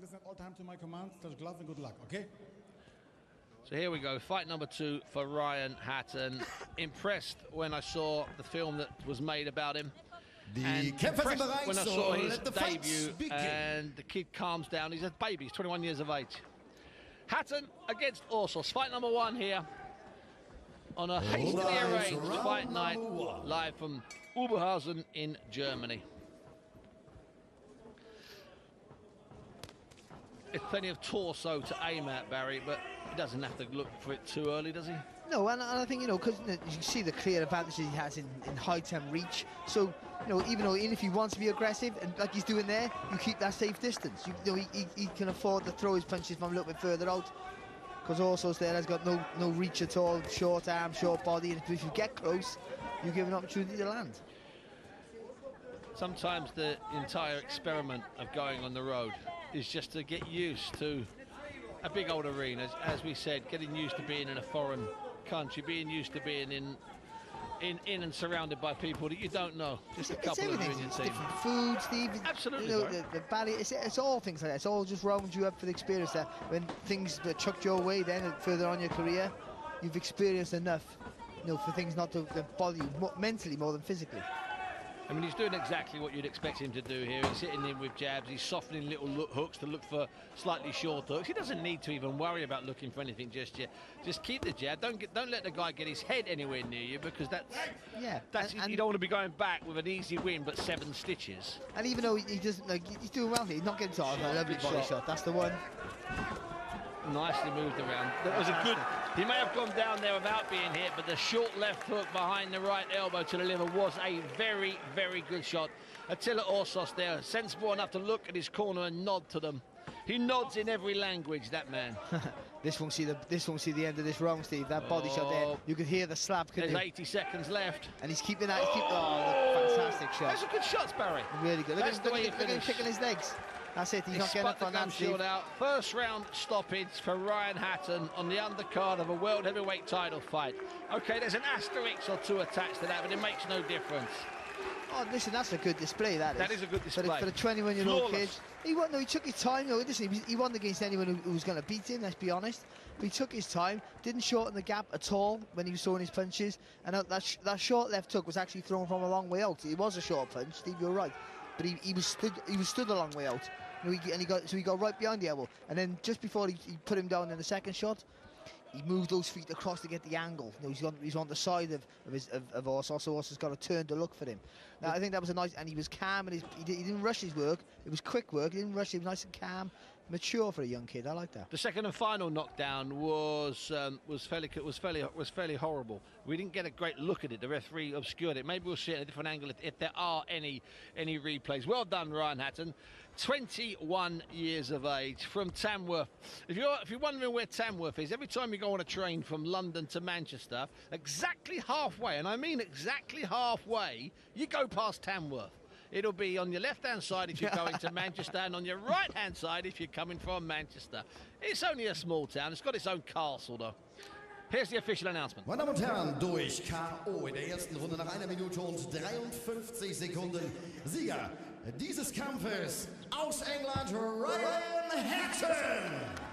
listen all time to my commands, touch gloves and good luck, okay? So here we go, fight number 2 for Ryan Hatton. Impressed when I saw the film that was made about him. And impressed when I saw his debut, and the kid calms down. He's a baby, he's 21 years of age. Hatton against Orsos, fight number 1 here on a hastily arranged fight night live from Oberhausen in Germany. There's plenty of torso to aim at, Barry, but he doesn't have to look for it too early, does he? No, and I think, you know, because you see the clear advantages he has in height and reach. So, you know, even if he wants to be aggressive, and like he's doing there, you keep that safe distance. You know, he can afford to throw his punches from a little bit further out, because Orsos there has got no reach at all, short arm, short body, and if you get close, you give an opportunity to land. Sometimes the entire experiment of going on the road is just to get used to a big old arena, as we said, getting used to being in a foreign country, being used to being in and surrounded by people that you don't know. Just a couple of union teams. Different food, Steve. Absolutely. You know, the ballet, it's all things like that. It's all just round you up for the experience. That when things that chucked your way, then further on your career, you've experienced enough, you know, for things not to bother you mentally more than physically. I mean, he's doing exactly what you'd expect him to do here. He's hitting in with jabs, he's softening little hooks to look for slightly short hooks. He doesn't need to even worry about looking for anything just yet. Just keep the jab. Don't let the guy get his head anywhere near you, because that's and you don't want to be going back with an easy win but 7 stitches. And even though he doesn't, like, he's doing well here, he's not getting tired. A lovely body shot. That's the one. Nicely moved around. That was a good. He may have gone down there without being hit, but the short left hook behind the right elbow to the liver was a very, very good shot. Atilla Orsos there, sensible enough to look at his corner and nod to them. He nods in every language, that man. This won't see the end of this round, Steve. That body shot there, you could hear the slap. There's 80 seconds left, and he's keeping that. Fantastic shot. That's a good shot, Barry. Really good. That's the way he look at him kicking his legs. That's it, he's not getting up on that, Steve. First round stoppage for Ryan Hatton on the undercard of a world heavyweight title fight. Okay, there's an asterisk or 2 attached to that, but it makes no difference. Oh, listen, that's a good display, that is. That is a good display. For a 21-year-old kid. He took his time, though. Listen, he wasn't against anyone who was going to beat him, let's be honest. But he took his time, didn't shorten the gap at all when he was throwing his punches. And that short left hook was actually thrown from a long way out. It was a short punch, Steve, you're right. But he was stood a long way out. And he got right behind the elbow, and then just before he put him down in the second shot, he moved those feet across to get the angle. You know, he's on the side of Orsos, so Orsos got to turn to look for him. Now, I think that was a nice, and he was calm, and he didn't rush his work. It was quick work. He didn't rush. He was nice and calm, mature for a young kid. I like that. The second and final knockdown was fairly horrible. We didn't get a great look at it. The referee obscured it. Maybe we'll see it at a different angle if there are any replays. Well done, Ryan Hatton. 21 years of age from Tamworth. If you're wondering where Tamworth is, every time you go on a train from London to Manchester, exactly halfway, and I mean exactly halfway, you go past Tamworth. It'll be on your left-hand side if you're going to Manchester, and on your right-hand side if you're coming from Manchester. It's only a small town. It's got its own castle, though. Here's the official announcement. Meine Damen und Herren, durch K.O. in der ersten Runde nach 1 Minute und 53 Sekunden. Sieger dieses Kampfes aus England, Ryan Hatton.